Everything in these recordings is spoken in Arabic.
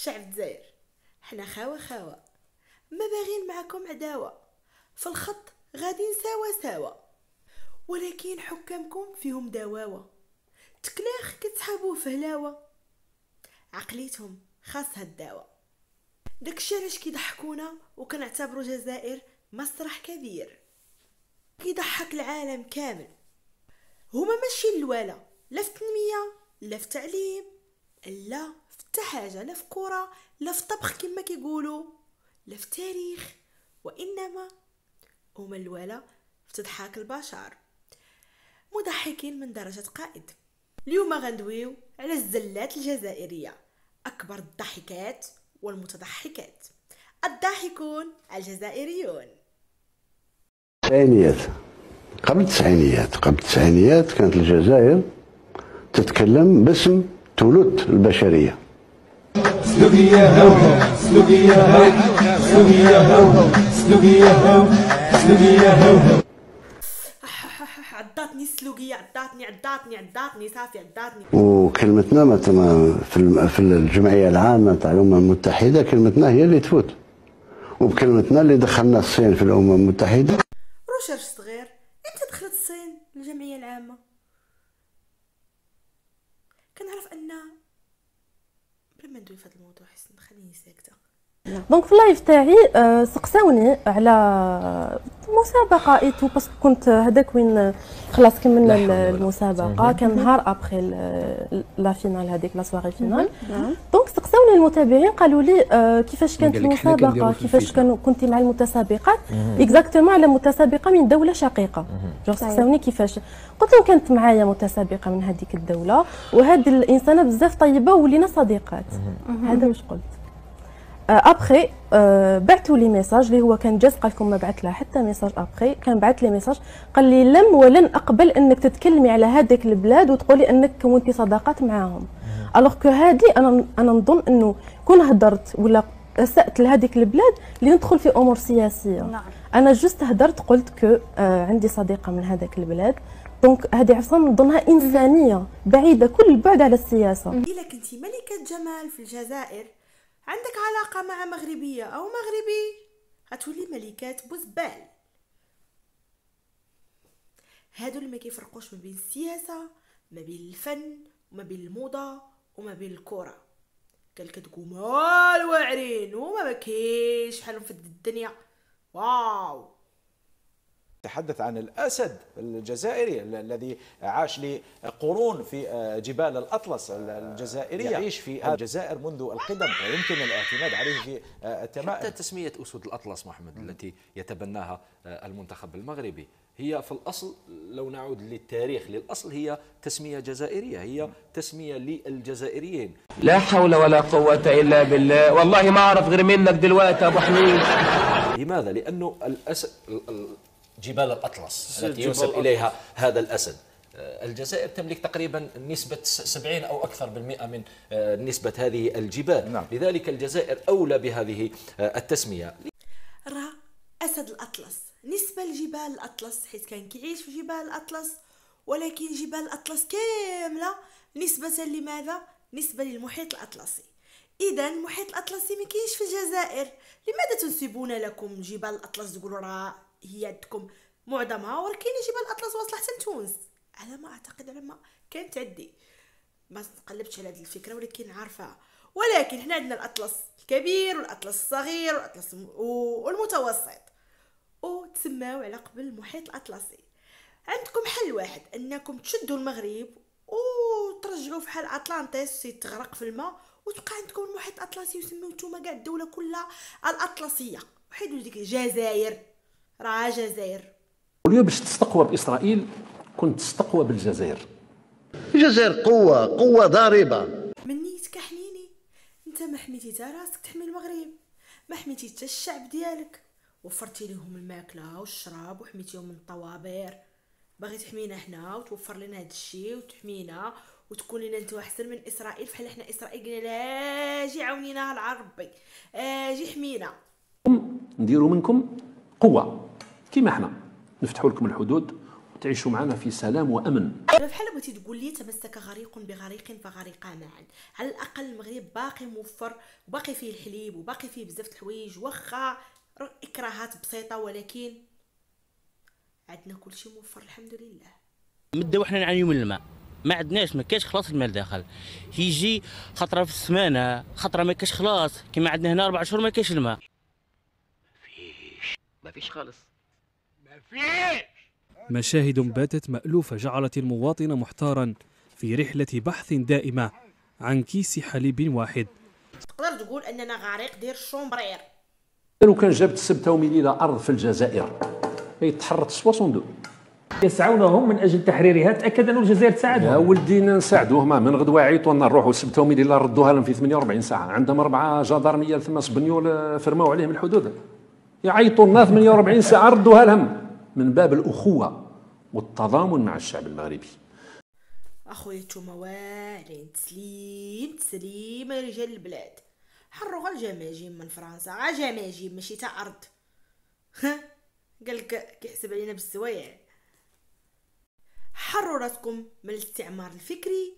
شعب الجزائر، حنا خاوة خاوة، ما باغين معكم عداوة، في الخط غاديين سوا سوا، ولكن حكامكم فيهم دواوة، تكلاخ كتسحابوه في هلاوة، عقليتهم خاصها الدواء. داكشي علاش كيضحكونا وكنعتبروا الجزائر مسرح كبير كيضحك العالم كامل. هما ماشي الوالا، لا في التنمية لا في التعليم لا في حتى حاجه، لا في كره لا في طبخ كما كيقولوا لا في التاريخ، وانما هما الوالا في تضحاك البشر، مضحكين من درجه قائد. اليوم غندويو على الزلات الجزائريه، اكبر الضحكات والمتضحكات، الضاحكون الجزائريون. التسعينيات، قبل التسعينيات كانت الجزائر تتكلم باسم ثلث البشرية. سلوقية هو سلوقية هو سلوقية هو سلوقية هو سلوقية هو. عضاتني السلوقية، عضاتني صافي عضاتني. وكلمتنا مثلا في الجمعية العامة تاع الأمم المتحدة كلمتنا هي اللي تفوت، وبكلمتنا اللي دخلنا الصين في الأمم المتحدة. روشرش صغير، امتى دخلت الصين للجمعية العامة؟ كنعرف ان بلا ما ندوي في هذا الموضوع حسن خليني ساكته. دونك في اللايف تاعي سقساوني على مسابقه ايتو، باسكو كنت هذاك وين خلاص كملنا المسابقه، كان نهار ابخي لا فينال، هذيك لا سواري فينال. دونك سقساوني المتابعين قالوا لي كيفاش كانت المسابقه، كيفاش كنتي مع المتسابقات اكزاكتومون على متسابقه من دوله شقيقه. جو سقساوني كيفاش، قلت لهم كانت معايا متسابقه من هذيك الدوله، وهذه الانسانه بزاف طيبه ولينا صديقات. هذا واش قلت. ابخي بعثوا لي ميساج اللي هو كان جاز، قال لكم ما بعث لها حتى ميساج. ابخي كان بعث لي ميساج قال لي لم ولن اقبل انك تتكلمي على هذيك البلاد وتقولي انك كونتي صداقات معاهم. الوغ كو هذه انا نظن انه كون هدرت ولا اسأت لهذيك البلاد اللي ندخل في امور سياسيه. نعم. انا جست هدرت قلت كو عندي صديقه من هذاك البلاد، دونك هذه عفسه نظنها انسانيه بعيده كل البعد على السياسه. الا كنتي ملكه جمال في الجزائر، عندك علاقة مع مغربية أو مغربي، هتولي ملكات بوزبال. هادو اللي ما كيفرقوش ما بين السياسة، ما بين الفن، وما بين الموضة، وما بين الكرة. قال كتقوم الواعرين وما كاينش حالهم في الدنيا. واو. تحدث عن الأسد الجزائري الذي عاش لقرون في جبال الأطلس الجزائرية، يعيش في الجزائر منذ القدم ويمكن الاعتماد عليه في التمائم. حتى تسمية أسود الأطلس محمد التي يتبناها المنتخب المغربي هي في الأصل، لو نعود للتاريخ للأصل، هي تسمية جزائرية، هي تسمية للجزائريين. لا حول ولا قوة إلا بالله، والله ما أعرف غير منك دلوقتي أبو حميد. لماذا؟ لأنه الأسد، جبال الأطلس التي ينسب إليها هذا الأسد، الجزائر تملك تقريبا نسبة 70 أو أكثر بالمئة من نسبة هذه الجبال. نعم. لذلك الجزائر أولى بهذه التسمية. راه أسد الأطلس نسبة لجبال الأطلس، حيث كان كيعيش في جبال الأطلس، ولكن جبال الأطلس كاملة نسبة لماذا؟ نسبة للمحيط الأطلسي. إذا المحيط الأطلسي ما كاينش في الجزائر. لماذا تنسبون لكم جبال الأطلس تقولوا راه هي عندكم معظمها، ولكن جبال الأطلس واصلة حتى لتونس؟ على ما أعتقد، على ما كانت عندي، ما قلبتش على هذه الفكرة ولكن عارفاها. ولكن هنا عندنا الأطلس الكبير والأطلس الصغير والأطلس والمتوسط، وتسماو على قبل المحيط الأطلسي. عندكم حل واحد، أنكم تشدوا المغرب وترجعوا في حال أطلانتيس تغرق في الماء، وتبقى عندكم المحيط الأطلسي، وسميو نتوما كاع الدولة كلها الأطلسية، وحيدوا ديك الجزائر، راه جزائر. واليوم باش تستقوى بإسرائيل كنت تستقوى بالجزائر. الجزائر قوة ضاربة. منيتك حنيني، انت ما حميتي تا راسك تحمي المغرب، ما حميتي تا الشعب ديالك، وفرتي لهم الماكله والشراب وحميتيهم من الطوابير. باغي تحمينا حنا وتوفر لنا هذا الشيء وتحمينا وتكون لنا انت احسن من اسرائيل، فحال احنا اسرائيل قلنا لا جي عاونينا العربي، جي حمينا. نديروا منكم قوه كيما احنا، نفتحوا لكم الحدود تعيشوا معنا في سلام وأمن. بحال بغيتي تقول لي تمسك غريق بغريق فغرقا معا. على الاقل المغرب باقي موفر وباقي فيه الحليب وباقي فيه بزاف د الحوايج، واخا اكراهات بسيطه ولكن عندنا كلشي موفر الحمد لله. مده وحنا نعانيو من الماء، ما عندناش، ما كاينش خلاص الماء داخل، يجي خطره في السمانه، خطره ما كاينش خلاص، كيما عندنا هنا 4 شهور ما كاينش الماء. ما فيش خالص. مشاهد باتت مألوفة جعلت المواطن محتارا في رحلة بحث دائمة عن كيس حليب واحد. تقدر تقول اننا غريق ديال الشومبرير. لو كان جابت 6 مليون أرض في الجزائر يتحرك 62. يسعونهم من اجل تحريرها. تاكد ان الجزائر تساعدهم. يا ولدي نساعدوه، ما من غدوه عيطوا لنا نروحوا 6 مليون ردوها لهم في 48 ساعه. عندهم 4 جدارميه ثم سبنيول فرماو عليهم الحدود، يعيطوا لنا 48 ساعه ردوها لهم من باب الاخوه والتضامن مع الشعب المغربي. اخويا نتوما واعرين، تسليم يا رجال البلاد. حروا غير الجماجم من فرنسا، غير جماجم ماشي تا ارض. قالك كيحسب علينا بالسوايع. حروا راسكم من الاستعمار الفكري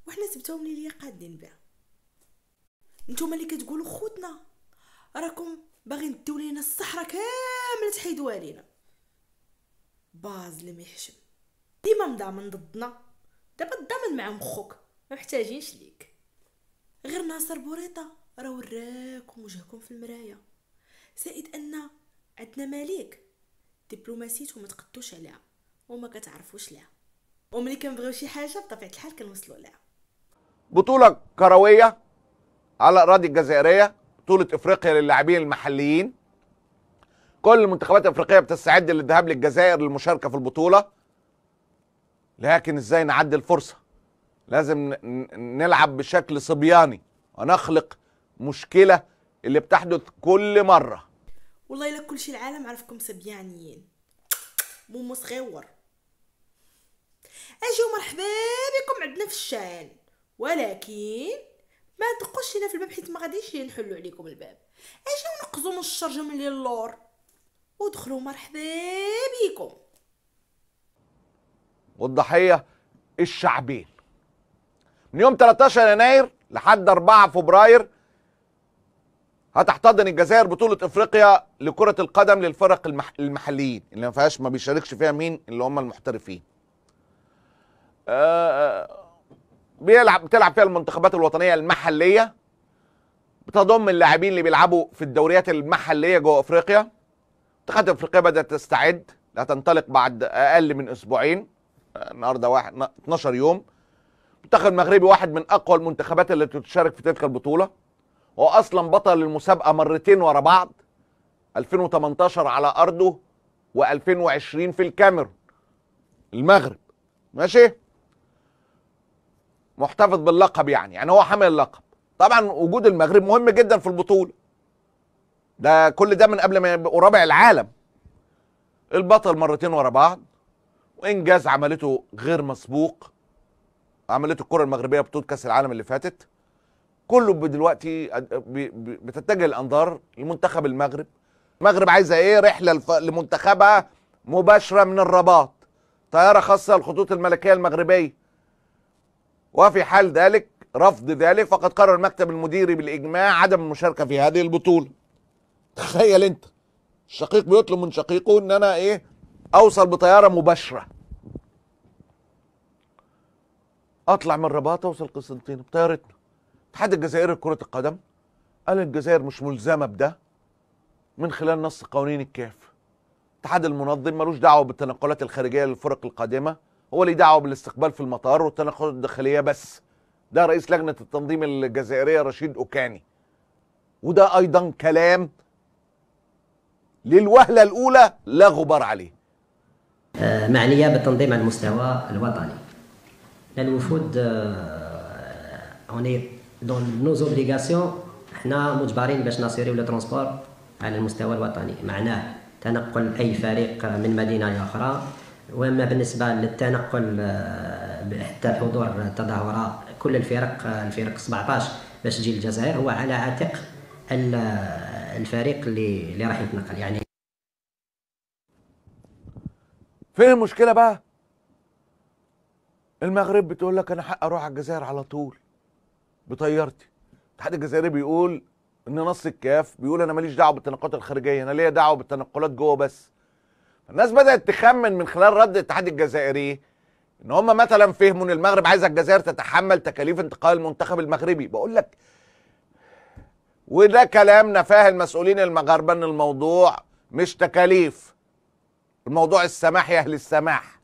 وحنا سبتو من اللي قادين بها. نتوما اللي كتقولوا خوتنا راكم باغيين ديو لينا الصحراء كامله تحيدوها لينا. باز اللي ما يحشم ديما مضامن ضدنا، دابا تضامن مع مخك، ما محتاجينش ليك. غير ناصر بوريطه راه وراكم وجهكم في المرايه. زائد ان عندنا مليك دبلوماسيته ما تقدوش عليها وما كتعرفوش ليها، وملي كنبغيو شي حاجه بطبيعه الحال كنوصلوا ليها. بطوله كرويه على الاراضي الجزائريه، بطوله افريقيا للاعبين المحليين. كل المنتخبات الافريقيه بتستعد للذهاب للجزائر للمشاركه في البطوله، لكن ازاي نعدي الفرصه؟ لازم نلعب بشكل صبياني ونخلق مشكله اللي بتحدث كل مره. والله الا كل شيء العالم عرفكم صبيانيين مو صغيور. اجيو مرحبا بكم عندنا في الشان، ولكن ما تدقوش لينا في الباب حيت ما غاديش نحلوا عليكم الباب. اجيو نقزوا من الشرجه من اللور ودخلوا مرحبا بكم. والضحيه الشعبين. من يوم 13 يناير لحد 4 فبراير هتحتضن الجزائر بطولة افريقيا لكرة القدم للفرق المحليين اللي ما فيهاش، ما بيشاركش فيها مين؟ اللي هم المحترفين. بتلعب فيها المنتخبات الوطنية المحلية، بتضم اللاعبين اللي بيلعبوا في الدوريات المحلية جوه افريقيا. منتخبات افريقيا بدأت تستعد، هتنطلق بعد اقل من اسبوعين، النهارده 12 يوم. المنتخب المغربي واحد من اقوى المنتخبات اللي تشارك في تلك البطولة، هو اصلا بطل المسابقه مرتين ورا بعض، 2018 على ارضه و2020 في الكاميرون المغرب. ماشي، محتفظ باللقب، يعني هو حامل اللقب. طبعا وجود المغرب مهم جدا في البطوله، ده كل ده من قبل ما يبقوا رابع العالم. البطل مرتين ورا بعض، وانجاز عملته غير مسبوق، عملته الكره المغربيه بطوله كاس العالم اللي فاتت. كله دلوقتي بتتجه الانظار لمنتخب المغرب. المغرب عايزه ايه؟ رحله لمنتخبها مباشره من الرباط، طياره خاصه للخطوط الملكيه المغربيه. وفي حال ذلك رفض ذلك فقد قرر المكتب المديري بالاجماع عدم المشاركه في هذه البطوله. تخيل انت، الشقيق بيطلب من شقيقه ان انا اوصل بطياره مباشره، اطلع من الرباط اوصل قسنطينه بطيارتنا. الاتحاد الجزائري لكرة القدم قال الجزائر مش ملزمة بده من خلال نص قوانين الكاف. الاتحاد المنظم ملوش دعوة بالتنقلات الخارجية للفرق القادمة، هو ليه دعوة بالاستقبال في المطار والتنقلات الداخلية بس. ده رئيس لجنة التنظيم الجزائرية رشيد أوكاني. وده أيضا كلام للوهلة الأولى لا غبار عليه. معنية بالتنظيم على المستوى الوطني. الوفود هوني دون نو زوبليغاسيون، حنا مجبرين باش نسيريو لو ترونسبور على المستوى الوطني، معناه تنقل اي فريق من مدينه لاخرى. واما بالنسبه للتنقل حتى حضور التظاهرات، كل الفرق 17 باش تجي للجزائر هو على عاتق الفريق اللي راح يتنقل. يعني فين المشكله بقى؟ المغرب بتقول لك انا حق اروح على الجزائر على طول بطيارتي. الاتحاد الجزائري بيقول ان نص الكاف بيقول انا ماليش دعوه بالتنقلات الخارجيه، انا ليا دعوه بالتنقلات جوه بس. الناس بدات تخمن من خلال رد الاتحاد الجزائري ان هم مثلا فهموا ان المغرب عايزه الجزائر تتحمل تكاليف انتقال المنتخب المغربي. بقول لك وده كلام نفاه المسؤولين المغاربه ان الموضوع مش تكاليف، الموضوع السماح يا اهل السماح.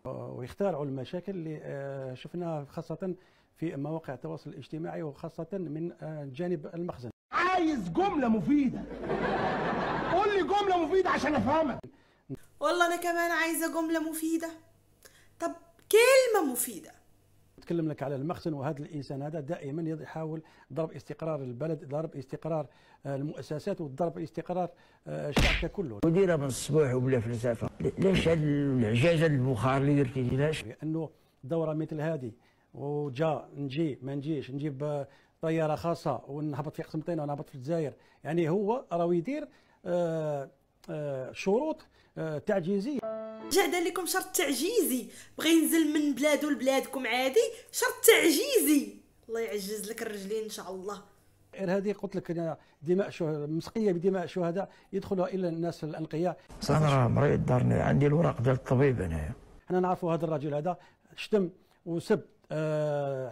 ويختاروا المشاكل اللي شفناها خاصه في مواقع التواصل الاجتماعي وخاصه من جانب المخزن. عايز جمله مفيده، قول لي جمله مفيده عشان افهمك. والله انا كمان عايزه جمله مفيده. طب كلمه مفيده. نتكلم لك على المخزن، وهذا الانسان هذا دائما يحاول ضرب استقرار البلد، ضرب استقرار المؤسسات، وضرب استقرار الشعب كله. وديرها من الصباح وبلا فلسفه. ليش هاد العجاجه البخار اللي درتي ليش؟ لانه دوره مثل هذه وجا نجي ما نجيش، نجيب طياره خاصه ونهبط في قسنطينه ونهبط في الجزائر، يعني هو راه يدير شروط تعجيزيه. جا دار لكم شرط تعجيزي، بغى ينزل من بلادو لبلادكم عادي، شرط تعجيزي. الله يعجز لك الرجلين ان شاء الله. هذه قلت لك دماء مسقيه بدماء شهداء يدخلها الا الناس الانقياء. انا راه مريض دارني، عندي الوراق ديال الطبيب انايا. احنا نعرفوا هذا الرجل هذا شتم وسب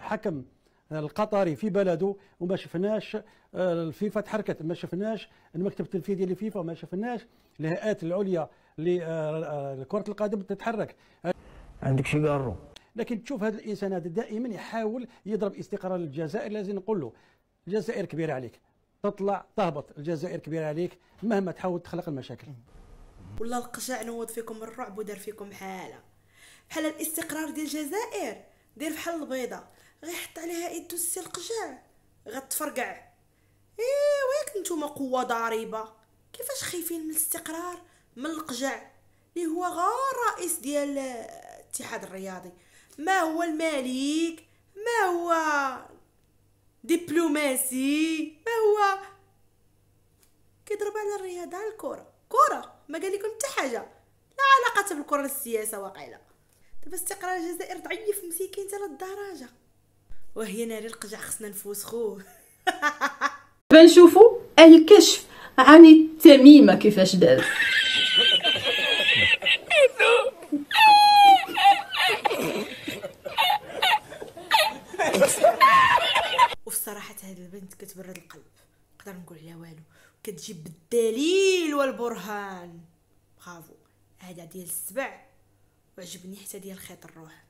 حكم القطري في بلده، وما شفناش الفيفا تحركت، ما شفناش المكتب التنفيذي للفيفا، وما شفناش الهيئات العليا لكرة القدم تتحرك. عندك شي قارو. لكن تشوف هذا الانسان هذا دائما يحاول يضرب استقرار الجزائر. لازم نقول له الجزائر كبيره عليك، تطلع تهبط، الجزائر كبيره عليك مهما تحاول تخلق المشاكل. والله القجع نوض فيكم الرعب ودار فيكم حاله بحال الاستقرار ديال الجزائر دير بحال البيضه، غيحط عليها يدو السي القجع غتفرقع. وياك نتوما قوه ضاربه، كيفاش خايفين من الاستقرار من القجع اللي هو غير رئيس ديال الاتحاد الرياضي، ما هو الملك، ما هو دبلوماسي، ما هو كيضرب على الرياضه، على الكره، كره ما قال لكم حتى حاجه، لا علاقه بالكره السياسه واقيلا. دابا استقرار الجزائر ضعيف مسكين حتى للدرجه، وهي ناري القجع خصنا نفوسخوه. بنشوفوا الكشف عن التميمه كيفاش داز. وفي صراحه هذه البنت كتبرد القلب، نقدر نقول عليها والو، كتجيب بالدليل والبرهان. برافو، هذا ديال السبع وعجبني حتى ديال خيط الروح.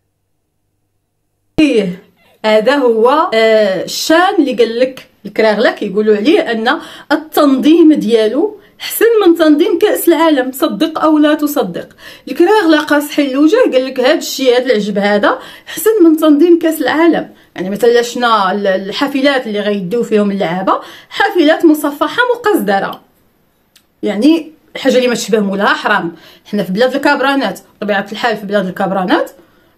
هذا هو الشان اللي قال لك الكراغلا، كيقولوا عليه ان التنظيم ديالو احسن من تنظيم كاس العالم، صدق او لا تصدق. الكراغلا قاص حل وجه قال لك هذا الشيء، هذا العجب هذا احسن من تنظيم كاس العالم. يعني مثلا شنا الحافلات اللي غيديو فيهم اللعابه حافلات مصفحه مقزدره، يعني حاجه اللي ما تشبه مولاها حرام. حنا في بلاد الكابرانات، طبيعه الحال في بلاد الكابرانات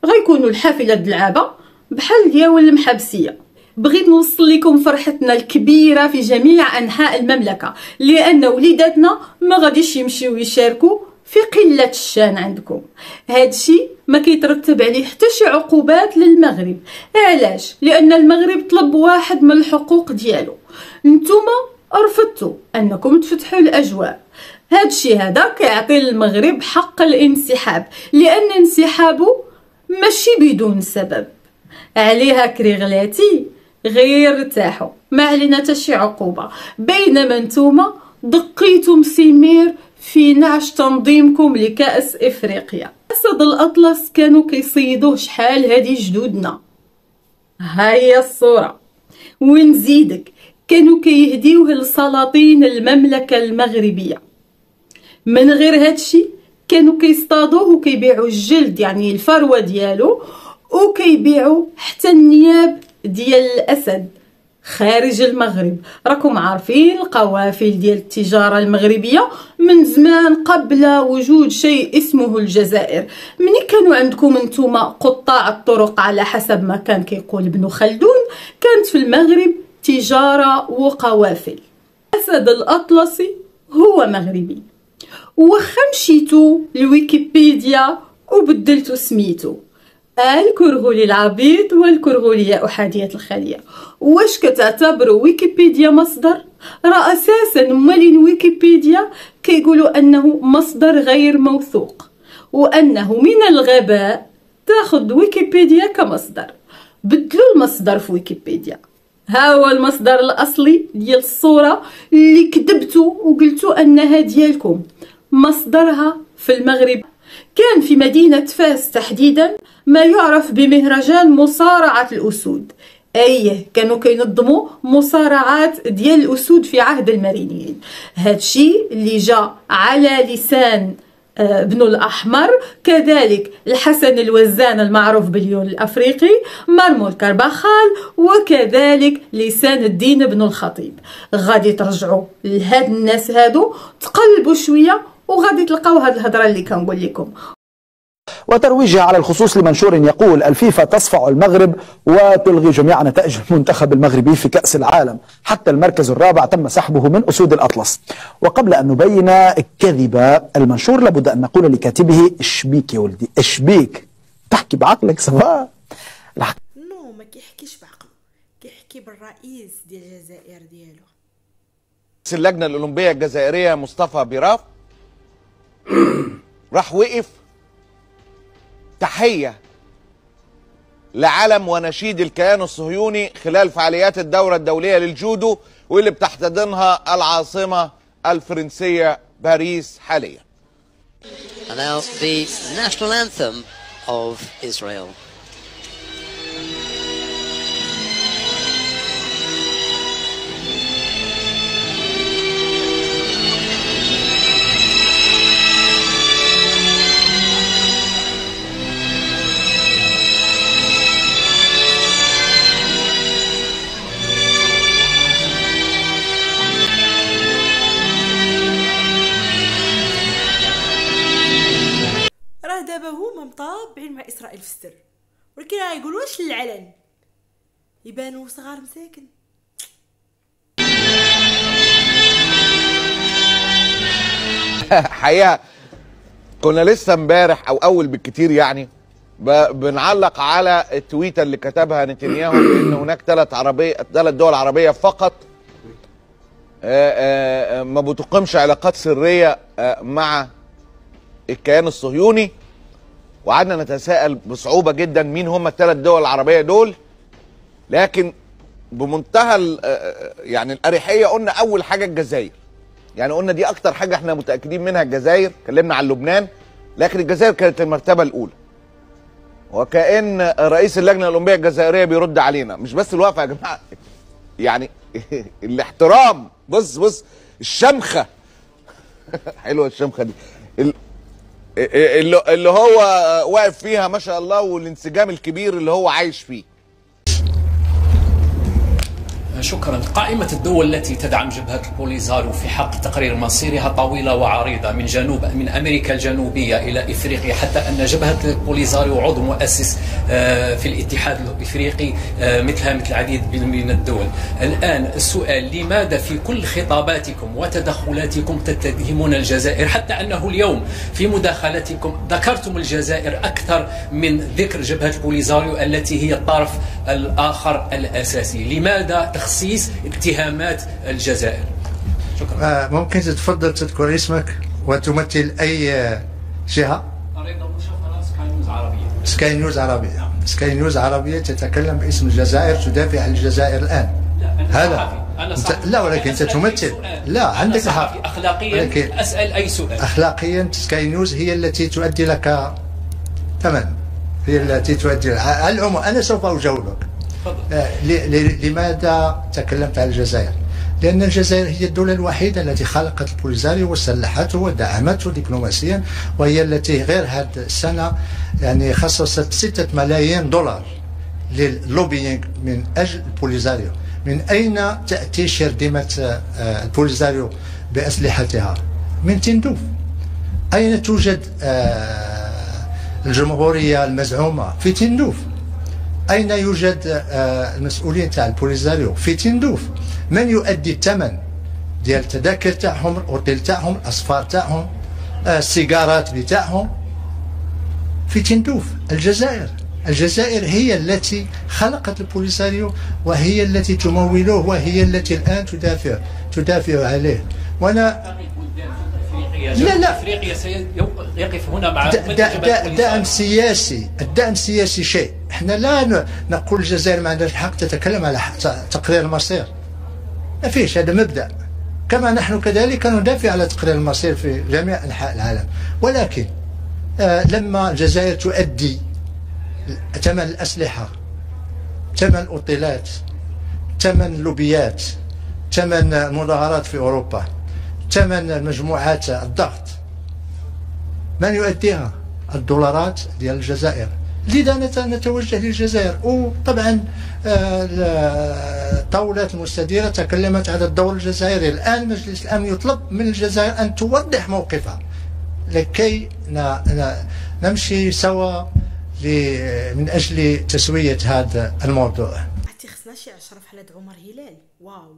غيكونوا الحافلات د اللعابه بحال ديال المحبسيه. بغيت نوصل لكم فرحتنا الكبيره في جميع انحاء المملكه، لان وليداتنا ما غاديش يمشيو يشاركوا في قله الشان عندكم. هادشي ما كيترتب عليه حتى شي عقوبات للمغرب. علاش؟ لان المغرب طلب واحد من الحقوق ديالو، نتوما رفضتوا انكم تفتحوا الاجواء. هادشي هذا كيعطي المغرب حق الانسحاب، لان انسحابه ماشي بدون سبب. عليها كريغلاتي غير ارتاحوا، ما علينا حتى شي عقوبه، بينما نتوما دقيتم سمير في نعش تنظيمكم لكأس افريقيا. اسد الاطلس كانوا كيصيدوه شحال هادي جدودنا، ها هي الصوره. ونزيدك كانوا كيهديوه لسلاطين المملكه المغربيه. من غير هادشي كانوا كيصطادوه وكيبيعوا الجلد، يعني الفروه ديالو، وكيبيعوا حتى النياب ديال الاسد خارج المغرب. راكم عارفين القوافل ديال التجاره المغربيه من زمان قبل وجود شيء اسمه الجزائر. مني كانوا عندكم نتوما قطاع الطرق على حسب ما كان كيقول ابن خلدون، كانت في المغرب تجاره وقوافل. اسد الاطلسي هو مغربي، وخا مشيتو لويكيبيديا وبدلتو سميتو الكره للعبيد والكره لي أحادية الخلية. واش كتعتبروا ويكيبيديا مصدر؟ راه اساسا مالين ويكيبيديا كيقولوا انه مصدر غير موثوق، وانه من الغباء تاخذ ويكيبيديا كمصدر. بدلوا المصدر في ويكيبيديا، ها هو المصدر الاصلي ديال الصورة اللي كذبتوا وقلتوا انها ديالكم. مصدرها في المغرب، كان في مدينة فاس تحديدا ما يعرف بمهرجان مصارعة الأسود. أيه، كانوا كينظموا مصارعات ديال الأسود في عهد المارينيين. هادشي اللي جا على لسان بن الأحمر، كذلك الحسن الوزان المعروف باليون الأفريقي، مرمول كرباخال، وكذلك لسان الدين بن الخطيب. غادي ترجعوا لهاد الناس هادو، تقلبوا شوية وغادي تلقاو هاد الهضره اللي كنقول لكم. وترويجها على الخصوص لمنشور يقول الفيفا تصفع المغرب وتلغي جميع نتائج المنتخب المغربي في كأس العالم، حتى المركز الرابع تم سحبه من أسود الأطلس. وقبل أن نبين كذب المنشور لابد أن نقول لكاتبه اشبيك يا ولدي، اشبيك، تحكي بعقلك صفا. نو ما كيحكيش بعقله، كيحكي بالرئيس ديال الجزائر ديالو. اللجنة الأولمبية الجزائرية مصطفى بيراف راح وقف تحية لعلم ونشيد الكيان الصهيوني خلال فعاليات الدورة الدولية للجودو واللي بتحتضنها العاصمة الفرنسية باريس حاليا. And now the national anthem of Israel. دابا هما مطابعين مع اسرائيل في السر، ولكن راه يقولوش للعلن، يبانوا صغار مساكن. حقيقة كنا لسه امبارح او اول بالكتير يعني بنعلق على التويته اللي كتبها نتنياهو بان هناك ثلاث دول عربيه فقط ما بتقيمش علاقات سريه مع الكيان الصهيوني، وقعدنا نتساءل بصعوبه جدا مين هم الثلاث دول العربيه دول، لكن بمنتهى يعني الاريحيه قلنا اول حاجه الجزائر. يعني قلنا دي اكتر حاجه احنا متاكدين منها الجزائر، اتكلمنا عن لبنان لكن الجزائر كانت المرتبه الاولى. وكأن رئيس اللجنه الاولمبيه الجزائريه بيرد علينا، مش بس الوقفه يا جماعه، يعني الاحترام. بص الشمخه حلوه الشمخه دي اللي هو واقف فيها ما شاء الله، والانسجام الكبير اللي هو عايش فيه. شكرا. قائمة الدول التي تدعم جبهة البوليزاريو في حق تقرير مصيرها طويلة وعريضة من أمريكا الجنوبية إلى إفريقيا، حتى أن جبهة البوليزاريو عضو مؤسس في الاتحاد الإفريقي مثل العديد من الدول. الآن السؤال، لماذا في كل خطاباتكم وتدخلاتكم تتهمون الجزائر، حتى أنه اليوم في مداخلتكم ذكرتم الجزائر أكثر من ذكر جبهة البوليزاريو التي هي الطرف الآخر الأساسي؟ لماذا تخصيص اتهامات الجزائر؟ شكرا. ممكن تتفضل تذكر اسمك وتمثل أي جهة؟ أريد مشاهدة سكاي نيوز عربية. سكاي نيوز عربية. سكاي نيوز عربية تتكلم باسم الجزائر، تدافع عن الجزائر الآن. لا أنا هذا لا، ولكن أنت تمثل. لا، عندك حق. أخلاقيا أسأل أي سؤال. أخلاقيا سكاي نيوز هي التي تؤدي لك ثمن، هي التي تؤدي على العموم. أنا سوف أجاوبك. لماذا تكلمت عن الجزائر؟ لأن الجزائر هي الدولة الوحيدة التي خلقت البوليزاريو وسلحته ودعمته دبلوماسيا، وهي التي غير هذه السنة يعني خصصت 6 ملايين دولار لللوبينغ من أجل البوليزاريو. من أين تأتي شرذمة البوليزاريو بأسلحتها؟ من تندوف. أين توجد الجمهورية المزعومة؟ في تندوف. أين يوجد المسؤولين تاع البوليزاريو؟ في تندوف. من يؤدي الثمن ديال التذاكر تاعهم، الاوتيل تاعهم، الاصفار تاعهم، السيجارات بتاعهم في تندوف. الجزائر هي التي خلقت البوليساريو، وهي التي تموله، وهي التي الان تدافع عليه. وانا لا افريقيا سيقف هنا مع الدعم السياسي شيء. احنا لا نقول الجزائر ما عندهاش الحق تتكلم على تقرير المصير، ما فيش، هذا مبدأ. كما نحن كذلك ندافع على تقرير المصير في جميع انحاء العالم. ولكن لما الجزائر تؤدي ثمن الاسلحه، ثمن الاوتيلات، ثمن اللوبيات، ثمن المظاهرات في اوروبا، ثمن مجموعات الضغط، من يؤديها؟ الدولارات ديال الجزائر. لذا نتوجه للجزائر. وطبعا الطاولات المستديرة تكلمت على الدور الجزائري. الآن مجلس الأمن يطلب من الجزائر أن توضح موقفها لكي نمشي سوا من أجل تسوية هذا الموضوع. عرفتي خصنا شي 10 في حالة عمر هلال. واو،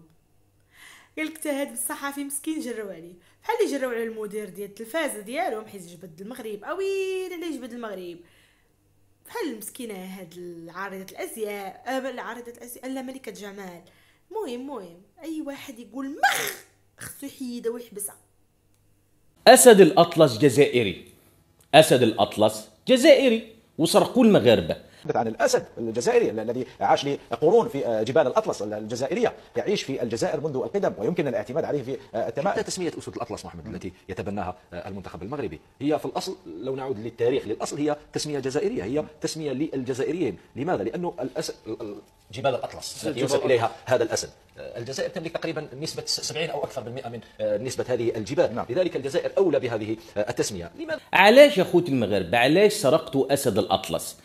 قالك تا هاد الصحفي مسكين جراو عليه بحال اللي جراو على المدير ديال التلفازه ديالهم حيت جبد المغرب. اويل على جبد المغرب، بحال المسكينه هاد عارضه الازياء، لا ملكه جمال. المهم اي واحد يقول مخ خصو يحيدها ويحبسها. اسد الاطلس جزائري، اسد الاطلس جزائري وسرقوا المغاربه. عن الأسد الجزائري الذي عاش لقرون في جبال الأطلس الجزائرية، يعيش في الجزائر منذ القدم ويمكن الاعتماد عليه في التمام. تسمية أسود الأطلس محمد التي يتبناها المنتخب المغربي هي في الأصل، لو نعود للتاريخ للأصل، هي تسمية جزائرية، هي تسمية للجزائريين. لماذا؟ لأنه الأسد جبال الأطلس التي ينسب إليها هذا الأسد، الجزائر تملك تقريبا نسبة 70 أو أكثر بالمئة من نسبة هذه الجبال. لذلك الجزائر أولى بهذه التسمية. لماذا؟ علاش يا أخوتي المغاربة علاش سرقتوا أسد الأطلس؟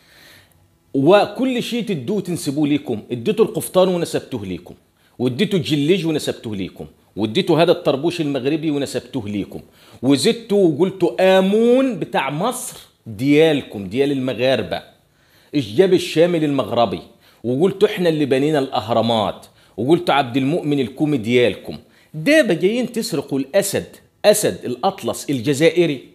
وكل شيء تدوه تنسبوه لكم، اديتوا القفطان ونسبتوه لكم، واديتوا الجليج ونسبتوه لكم، واديتوا هذا الطربوش المغربي ونسبتوه لكم، وزدتوا وقلتوا آمون بتاع مصر ديالكم ديال المغاربة، الجبل الشامل المغربي، وقلتوا احنا اللي بنينا الأهرامات، وقلتوا عبد المؤمن الكومي ديالكم. دابا جايين تسرقوا الأسد، أسد الأطلس الجزائري.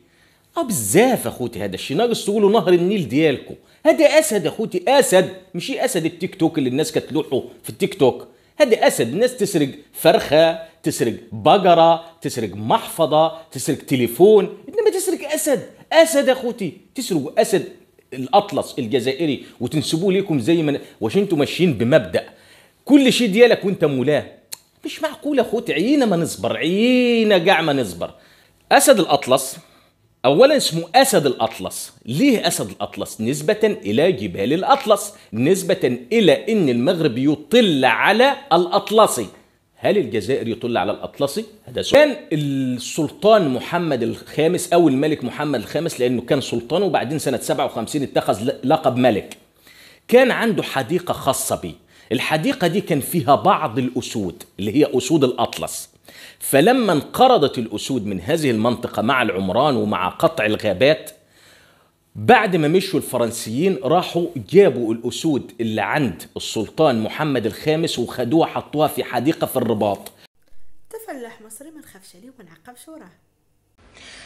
بزاف اخوتي هذا الشيء، ناقص تقولوا نهر النيل ديالكم. هذا اسد اخوتي، اسد، ماشي اسد التيك توك اللي الناس كتلوحوا في التيك توك. هذا اسد. الناس تسرق فرخه، تسرق بقره، تسرق محفظه، تسرق تليفون، انما تسرق اسد. اسد اخوتي، تسرقوا اسد الاطلس الجزائري وتنسبوه لكم زي ما واش انتم ماشيين بمبدا كل شيء ديالك وانت مولاه. مش معقول اخوتي، عيينا ما نصبر، عيينا كاع ما نصبر. اسد الاطلس اولا اسمه اسد الاطلس. ليه اسد الاطلس؟ نسبة الى جبال الاطلس، نسبة الى ان المغرب يطل على الاطلسي. هل الجزائر يطل على الاطلسي؟ هذا سؤال. كان السلطان محمد الخامس او الملك محمد الخامس، لانه كان سلطان وبعدين سنة 57 اتخذ لقب ملك، كان عنده حديقة خاصة به. الحديقة دي كان فيها بعض الاسود اللي هي اسود الاطلس. فلما انقرضت الأسود من هذه المنطقة مع العمران ومع قطع الغابات، بعد ما مشوا الفرنسيين راحوا جابوا الأسود اللي عند السلطان محمد الخامس وخدوها حطوها في حديقة في الرباط. تفلاح مصري ما نخافش عليه وما نعقبش وراه.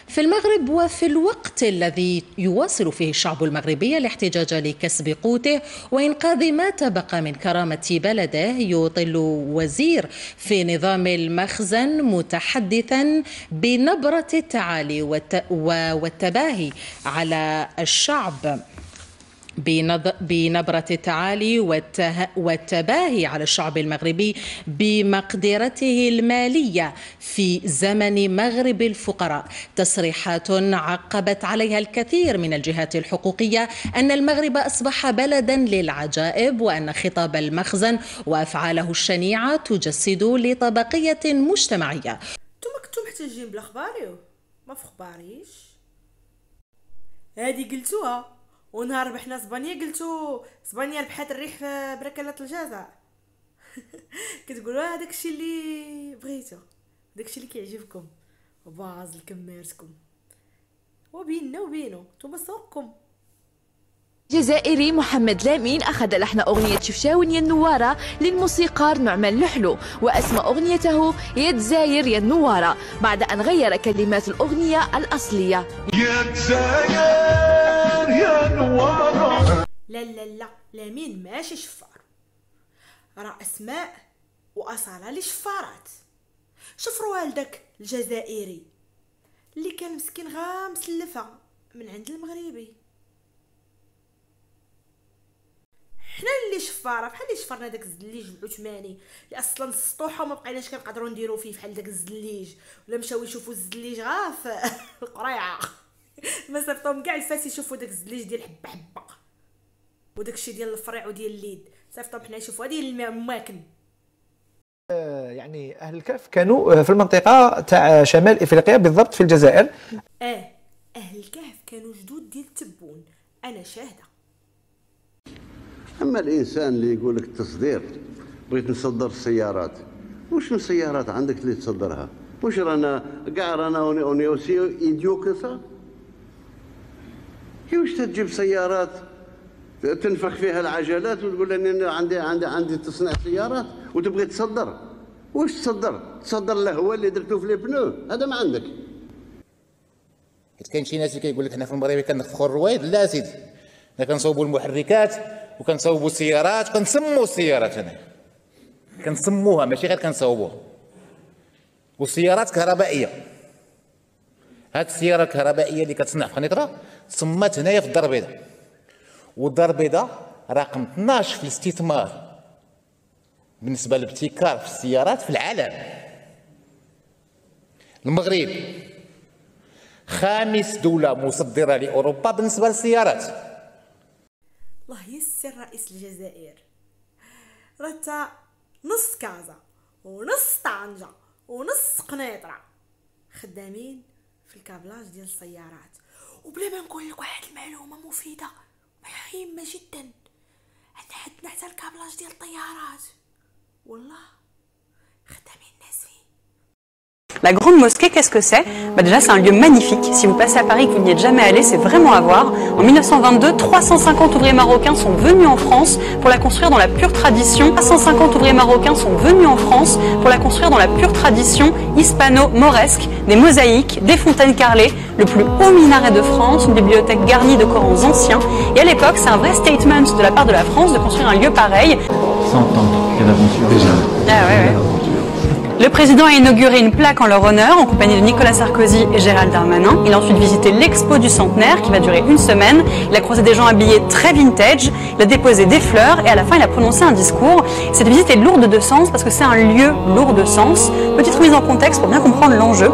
في المغرب وفي الوقت الذي يواصل فيه الشعب المغربي الاحتجاج لكسب قوته وإنقاذ ما تبقى من كرامة بلده، يطل وزير في نظام المخزن متحدثا بنبرة التعالي والتباهي على الشعب، بنبرة التعالي والتباهي على الشعب المغربي بمقدرته المالية في زمن مغرب الفقراء. تصريحات عقبت عليها الكثير من الجهات الحقوقية أن المغرب أصبح بلدا للعجائب، وأن خطاب المخزن وأفعاله الشنيعة تجسد لطبقية مجتمعية. انتم كنتم محتاجين بالاخباريو ما في خباريش، هذه قلتوها ونهار ربحنا اسبانيا قلتو اسبانيا ربحات الريح في بركلات الجزائر. كتقولوا هذاك الشيء اللي بغيتو، داك الشيء اللي كيعجبكم وباز لكمارتكم وبيننا وبينو نتوما سوقكم. الجزائري محمد لامين أخذ لحن أغنية شفشاون يا النوارة للموسيقار نعمان لحلو، وأسمى أغنيته يا دزاير يا النوارة، بعد أن غير كلمات الأغنية الأصلية. يا دزاير يا نوارة. لا لامين ماشي شفار، راه أسماء وأصالة لشفارات. شفروا والدك الجزائري اللي كان مسكين غا مسلفة من عند المغربي. حنا اللي شفاره بحال اللي شفرنا داك الزليج العثماني اللي اصلا السطوحه وما بقيناش كنقدروا نديروا فيه بحال داك الزليج، ولا مشاو يشوفوا الزليج غا في القريعه ما صيفطوهم كاع الفاس يشوفوا داك الزليج ديال حبه حبه وداك الشيء ديال الفريع وديال اليد، صيفطوهم حنا نشوفوا هذه الماكن. يعني اهل الكهف كانوا في المنطقه تاع شمال افريقيا بالضبط في الجزائر. اهل الكهف كانوا جدود ديال تبون، انا شاهده. اما الانسان اللي يقول لك التصدير، بغيت نصدر السيارات، واش من سيارات عندك اللي تصدرها؟ واش رانا كاع رانا اوني اوسي ايديو كسا؟ واش تجيب سيارات تنفخ فيها العجلات وتقول لي عندي تصنيع سيارات وتبغي تصدر؟ واش تصدر الهواء اللي درتو في لي بنو، هذا ما عندك. كاين شي ناس اللي كيقول لك حنا في المغرب كنفخوا الرويد، لا سيدي، حنا كنصوبوا المحركات وكنصوبوا السيارات وكنسموا السيارات، هنا كنسموها ماشي غير كنصوبوها، والسيارات كهربائيه. هاد السياره الكهربائيه اللي كتصنع في خنيطره تسمات هنايا في الدار البيضاء، والدار البيضاء رقم 12 في الاستثمار بالنسبه للابتكار في السيارات في العالم. المغرب خامس دوله مصدره لاوروبا بالنسبه للسيارات. الله يسر رئيس الجزائر، راه نص كازا ونص طنجة ونص قنيطرة خدامين في الكابلاج ديال السيارات. وبلا ما نقول لك واحد المعلومه مفيده مهمه جدا، عندنا حتى الكابلاج ديال الطيارات، والله خدامين الناس فيه. La Grande Mosquée, qu'est-ce que c'est? Déjà, c'est un lieu magnifique. Si vous passez à Paris et que vous n'y êtes jamais allé, c'est vraiment à voir. En 1922, 350 ouvriers marocains sont venus en France pour la construire dans la pure tradition. 350 ouvriers marocains sont venus en France pour la construire dans la pure tradition hispano-mauresque, des mosaïques, des fontaines carrelées, le plus haut minaret de France, une bibliothèque garnie de Corans anciens. Et à l'époque, c'est un vrai statement de la part de la France de construire un lieu pareil. 100 ans, quelle aventure déjà. Ah ouais. Le président a inauguré une plaque en leur honneur en compagnie de Nicolas Sarkozy et Gérald Darmanin. Il a ensuite visité l'expo du centenaire qui va durer une semaine. Il a croisé des gens habillés très vintage, il a déposé des fleurs et à la fin il a prononcé un discours. Cette visite est lourde de sens parce que c'est un lieu lourd de sens. Petite remise en contexte pour bien comprendre l'enjeu.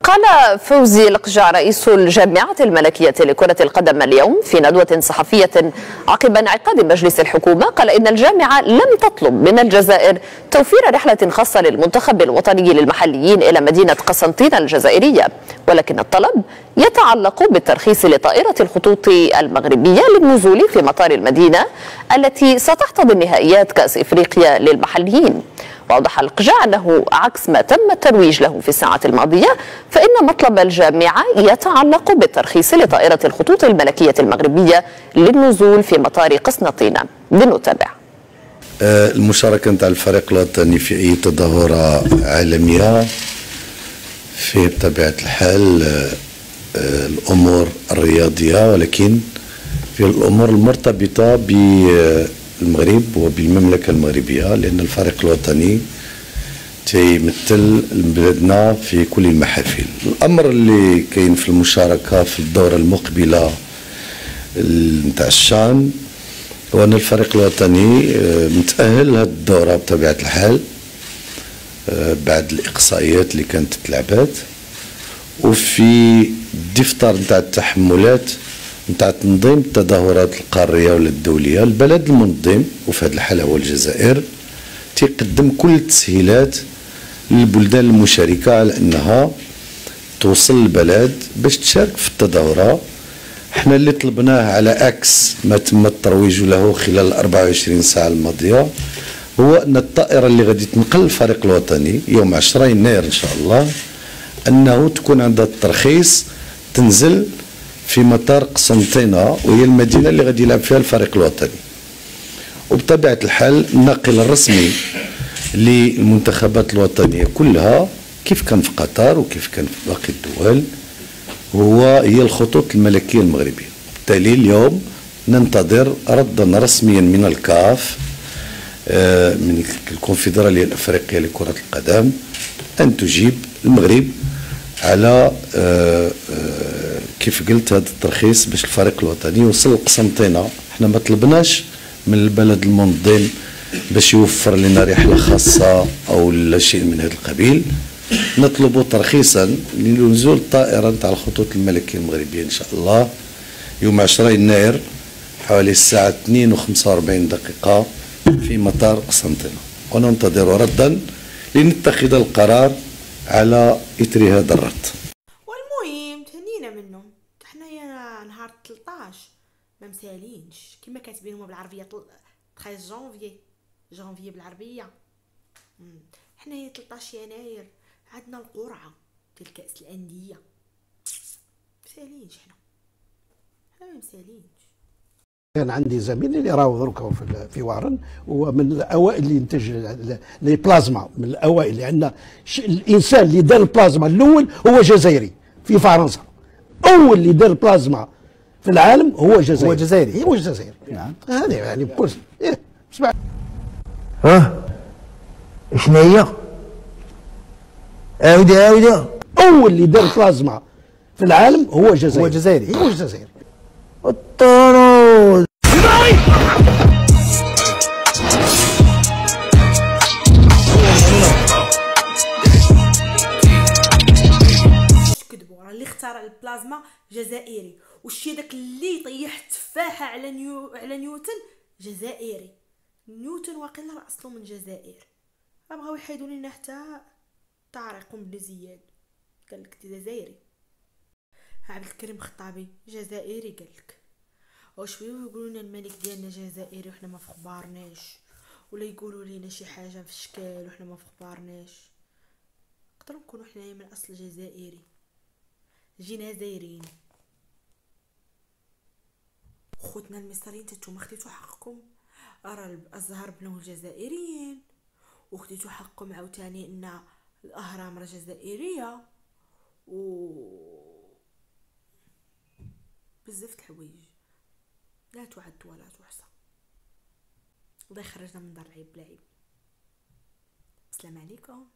قال فوزي القجع رئيس الجامعة الملكية لكرة القدم اليوم في ندوة صحفية عقب انعقاد مجلس الحكومة، قال إن الجامعة لم تطلب من الجزائر توفير رحلة خاصة للمنتخب الوطني للمحليين إلى مدينة قسنطينة الجزائرية، ولكن الطلب يتعلق بالترخيص لطائرة الخطوط المغربية للنزول في مطار المدينة التي ستحتضن نهائيات كأس إفريقيا للمحليين. وأوضح القجع أنه عكس ما تم الترويج له في الساعة الماضية، فإن مطلب الجامعة يتعلق بالترخيص لطائرة الخطوط الملكية المغربية للنزول في مطار قسنطينة. لنتابع. المشاركة نتاع الفريق الوطني في أي تظاهرة عالمية في بطبيعة الحال الأمور الرياضية، ولكن في الأمور المرتبطة بالمغرب وبالمملكة المغربية، لأن الفريق الوطني تيمثل بلادنا في كل المحافل. الأمر اللي كاين في المشاركة في الدورة المقبلة نتاع الشان هو أن الفريق الوطني متأهل لهذه الدورة بطبيعة الحال بعد الإقصائيات اللي كانت تلعبات، وفي الدفتر نتاع التحملات نتاع تنظيم التظاهرات القارية ولا الدولية. البلد المنظم وفي هذه الحالة هو الجزائر تيقدم كل التسهيلات للبلدان المشاركة على أنها توصل البلد باش تشارك في التظاهرة. احنا اللي طلبناه على عكس ما تم الترويج له خلال 24 ساعة الماضية هو أن الطائرة اللي غادي تنقل الفريق الوطني يوم 10 يناير إن شاء الله أنه تكون عندها الترخيص تنزل في مطار قسنطينة، وهي المدينة اللي غادي يلعب فيها الفريق الوطني. وبطبيعة الحال الناقل الرسمي للمنتخبات الوطنية كلها كيف كان في قطر وكيف كان في باقي الدول هي الخطوط الملكية المغربية. بالتالي اليوم ننتظر ردا رسميا من الكاف من الكونفدرالية الأفريقية لكرة القدم أن تجيب المغرب على كيف قلت هذا الترخيص باش الفريق الوطني يوصل لقسنطينة. احنا ما طلبناش من البلد المنظم باش يوفر لنا رحلة خاصة أو لا شيء من هذا القبيل، نطلب ترخيصا لنزول الطائرة نتاع الخطوط الملكية المغربية إن شاء الله يوم 10 يناير حوالي الساعة 2:45 في مطار قسنطينة، وننتظر ردا لنتخذ القرار على إثر هذا الرد. والمهم تهنينا منهم، حنايا نهار 13 ما مسالينش كما كاتبين هما بالعربية 13 جانفي بالعربية. حنايا 13 يناير عندنا القرعة ديال كأس الأندية، مسالينش حنا ما مسالينش. كان عندي زميل اللي راهو دروكا في وارن، ومن الاوائل اللي ينتج لي بلازما، من الاوائل لان الانسان اللي دار البلازما الاول هو جزائري في فرنسا. اول اللي دار البلازما في العالم هو جزائري. هو جزائري. نعم. هذه يعني بكل اسمع. شنو هي؟ عاودها. اول اللي دار البلازما في العالم هو جزائري. هو جزائري. الطرود كذبوا، راه اللي اخترع البلازما جزائري، والشي داك اللي طيح التفاحه على نيوتن جزائري. نيوتن واقيلا راه اصله من الجزائر، بغاو يحيدوا لينا حتى طارق بن زياد قال لك جزائري. عبد الكريم خطابي جزائري قال لك. وشويه يقولوا لنا الملك ديالنا جزائري وحنا ما فخبارناش، ولا يقولوا لينا شي حاجه في الشكال وحنا ما فخبارناش. نقدروا نكونوا حنايا من اصل جزائري، جينا زايرين. خوتنا المصريين نتوما خديتوا حقكم، راه الازهر بنوه الجزائريين، وخديتوا حقكم عاوتاني ان الاهرام راه جزائريه بزاف د الحوايج لا تعد ولا تحصى. الله يخرجنا من دار العيب بلا عيب. السلام عليكم.